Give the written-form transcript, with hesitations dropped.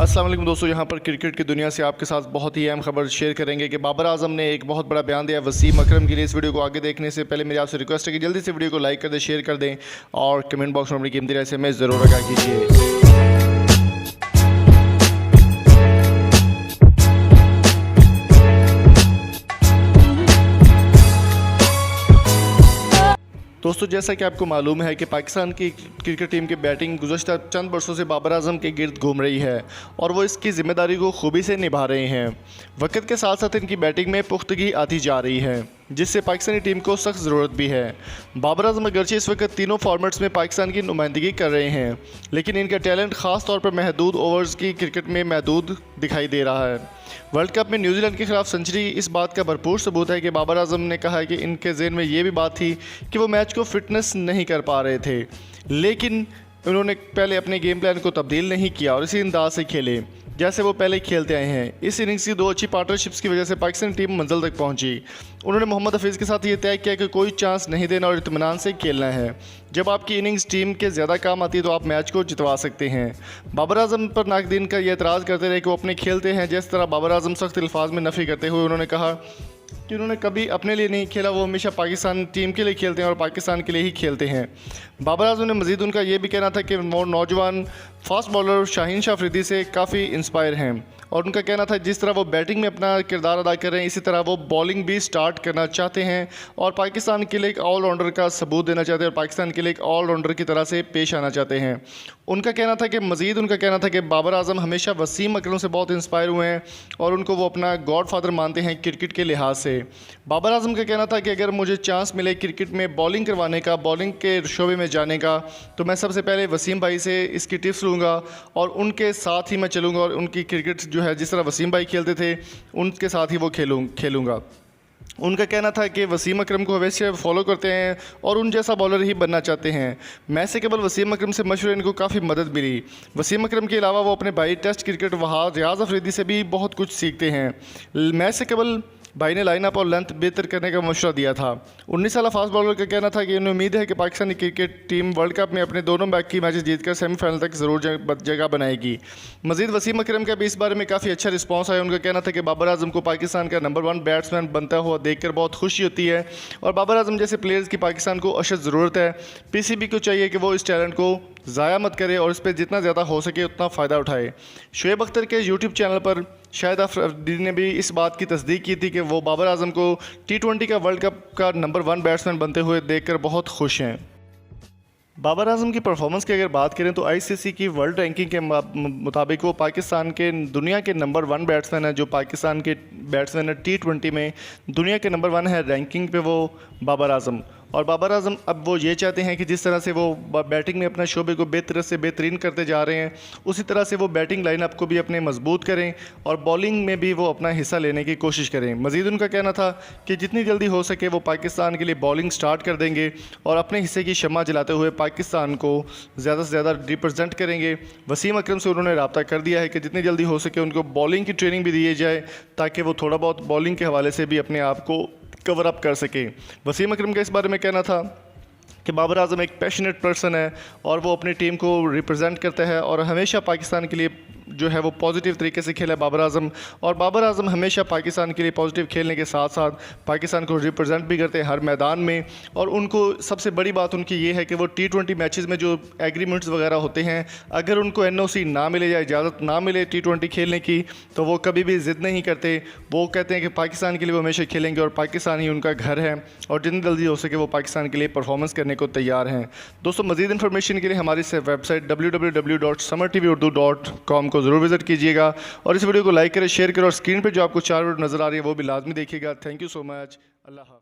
अस्सलाम वालेकुम दोस्तों, यहाँ पर क्रिकेट की दुनिया से आपके साथ बहुत ही अहम खबर शेयर करेंगे कि बाबर आजम ने एक बहुत बड़ा बयान दिया वसीम अकरम के लिए। इस वीडियो को आगे देखने से पहले मेरी आपसे रिक्वेस्ट है कि जल्दी से वीडियो को लाइक कर दें, शेयर कर दें और कमेंट बॉक्स में अपनी कीमती राय से हमें ज़रूर आगाह कीजिए। दोस्तों, जैसा कि आपको मालूम है कि पाकिस्तान की क्रिकेट टीम की बैटिंग गुज़श्ता चंद वर्षों से बाबर आजम के गिर्द घूम रही है और वो इसकी ज़िम्मेदारी को खूबी से निभा रहे हैं। वक्त के साथ साथ इनकी बैटिंग में पुख्तगी आती जा रही है, जिससे पाकिस्तानी टीम को सख्त ज़रूरत भी है। बाबर आजम अगरचे इस वक्त तीनों फॉर्मेट्स में पाकिस्तान की नुमाइंदगी कर रहे हैं, लेकिन इनका टैलेंट ख़ास तौर पर महदूद ओवर्स की क्रिकेट में महदूद दिखाई दे रहा है। वर्ल्ड कप में न्यूजीलैंड के खिलाफ सेंचुरी इस बात का भरपूर सबूत है कि बाबर आजम ने कहा कि इनके ज़हन में ये भी बात थी कि वो मैच को फिटनेस नहीं कर पा रहे थे, लेकिन उन्होंने पहले अपने गेम प्लान को तब्दील नहीं किया और इसी अंदाज से खेले जैसे वो पहले खेलते आए हैं। इस इनिंग्स की 2 अच्छी पार्टनरशिप्स की वजह से पाकिस्तानी टीम मंजिल तक पहुंची। उन्होंने मोहम्मद हफीज़ के साथ ये तय किया कि कोई चांस नहीं देना और इत्मीनान से खेलना है। जब आपकी इनिंग्स टीम के ज़्यादा काम आती है तो आप मैच को जितवा सकते हैं। बाबर आजम पर नाकदीन का ये एतराज़ करते रहे कि वो अपने खेलते हैं जिस तरह बाबर आजम सख्त अल्फाज में नफ़ी करते हुए उन्होंने कहा कि उन्होंने कभी अपने लिए नहीं खेला, वो हमेशा पाकिस्तान टीम के लिए खेलते हैं और पाकिस्तान के लिए ही खेलते हैं। बाबर आजम ने मज़ीद उनका ये भी कहना था कि वो नौजवान फास्ट बॉलर शाहीन शाह अफरीदी से काफ़ी इंस्पायर हैं और उनका कहना था जिस तरह वो बैटिंग में अपना किरदार अदा कर रहे हैं इसी तरह वो बॉलिंग भी स्टार्ट करना चाहते हैं और पाकिस्तान के लिए एक ऑलराउंडर का सबूत देना चाहते हैं और पाकिस्तान के लिए एक ऑलराउंडर की तरह से पेश आना चाहते हैं। उनका कहना था कि मज़ीद उनका कहना था कि बाबर आजम हमेशा वसीम अकरम से बहुत इंस्पायर हुए हैं और उनको वो अपना गॉड फादर मानते हैं क्रिकेट के लिहाज से। बाबर आजम का कहना था कि अगर मुझे चांस मिले क्रिकेट में बॉलिंग करवाने का, बॉलिंग के शोबे में जाने का, तो मैं सबसे पहले वसीम भाई से इसकी टिप्स लूँगा और उनके साथ ही मैं चलूँगा और उनकी क्रिकेट जो है जिस तरह वसीम भाई खेलते थे उनके साथ ही वो खेलूँगा। उनका कहना था कि वसीम अकरम को हमेशा फॉलो करते हैं और उन जैसा बॉलर ही बनना चाहते हैं। मैं से केवल वसीम अकरम से मशवरे इनको काफ़ी मदद मिली। वसीम अकरम के अलावा वो अपने भाई टेस्ट क्रिकेट रियाज़ अफरीदी से भी बहुत कुछ सीखते हैं। मैं से केवल भाई ने लाइन अप और लेंथ बेहतर करने का मशवरा दिया था। 19 साल फास्ट बॉलर का कहना था कि उन्हें उम्मीद है कि Pakistani cricket team world cup में अपने दोनों बाकी मैचेस जीतकर सेमीफाइनल तक ज़रूर जगह बनाएगी। मज़ीद वसीम अकरम का भी इस बारे में काफ़ी अच्छा रिस्पांस आया। उनका कहना था कि बाबर आजम को पाकिस्तान का नंबर 1 बैट्समैन बनता हुआ देखकर बहुत खुशी होती है और बाबर आजम जैसे प्लेयर्स की पाकिस्तान को अशद ज़रूरत है। पीसीबी को चाहिए कि वो इस टैलेंट को ज़ाया मत करे और इस पर जितना ज़्यादा हो सके उतना फ़ायदा उठाए। शुएब अख्तर के यूट्यूब चैनल पर शाहिद अफरीदी ने भी इस बात की तस्दीक की थी कि वो बाबर आजम को T20 का वर्ल्ड कप का नंबर 1 बैट्समैन बनते हुए देखकर बहुत खुश हैं। बाबर आजम की परफॉर्मेंस की अगर बात करें तो आईसीसी की वर्ल्ड रैंकिंग के मुताबिक वो पाकिस्तान के दुनिया के नंबर 1 बैट्समैन है। जो पाकिस्तान के बैट्समैन है T20 में दुनिया के नंबर 1 है रैंकिंग पे वो बाबर आजम। और बाबर आजम अब वो ये चाहते हैं कि जिस तरह से वो बैटिंग में अपना शोबे को बेहतर से बेहतरीन करते जा रहे हैं उसी तरह से वो बैटिंग लाइनअप को भी अपने मजबूत करें और बॉलिंग में भी वो अपना हिस्सा लेने की कोशिश करें। मज़ीद उनका कहना था कि जितनी जल्दी हो सके वो पाकिस्तान के लिए बॉलिंग स्टार्ट कर देंगे और अपने हिस्से की शम्मा जलाते हुए पाकिस्तान को ज़्यादा से ज़्यादा रिप्रेजेंट करेंगे। वसीम अकरम से उन्होंने रब्ता कर दिया है कि जितनी जल्दी हो सके उनको बॉलिंग की ट्रेनिंग भी दी जाए ताकि वो थोड़ा बहुत बॉलिंग के हवाले से भी अपने आप को कवर अप कर सके। वसीम अकरम का इस बारे में कहना था कि बाबर आजम एक पैशनेट पर्सन है और वो अपनी टीम को रिप्रेजेंट करता है और हमेशा पाकिस्तान के लिए जो है वो पॉजिटिव तरीके से खेला बाबर आजम। और बाबर आजम हमेशा पाकिस्तान के लिए पॉजिटिव खेलने के साथ साथ पाकिस्तान को रिप्रेजेंट भी करते हैं हर मैदान में। और उनको सबसे बड़ी बात उनकी ये है कि वो T20 मैचेस में जो एग्रीमेंट्स वगैरह होते हैं अगर उनको NOC ना मिले या इजाज़त ना मिले T20 खेलने की तो वो कभी भी ज़िद नहीं करते। वो कहते हैं कि पाकिस्तान के लिए वो हमेशा खेलेंगे और पाकिस्तान ही उनका घर है और जितनी जल्दी हो सके वो पाकिस्तान के लिए परफॉर्मेंस करने को तैयार हैं। दोस्तों, मज़ीद इन्फॉर्मेशन के लिए हमारी वेबसाइट www.samartv.urdu.com को ज़रूर विजिट कीजिएगा और इस वीडियो को लाइक करें, शेयर करें और स्क्रीन पे जो आपको 4 वीडियो नज़र आ रही है वो भी लाजमी देखिएगा। Thank you so much. Allah.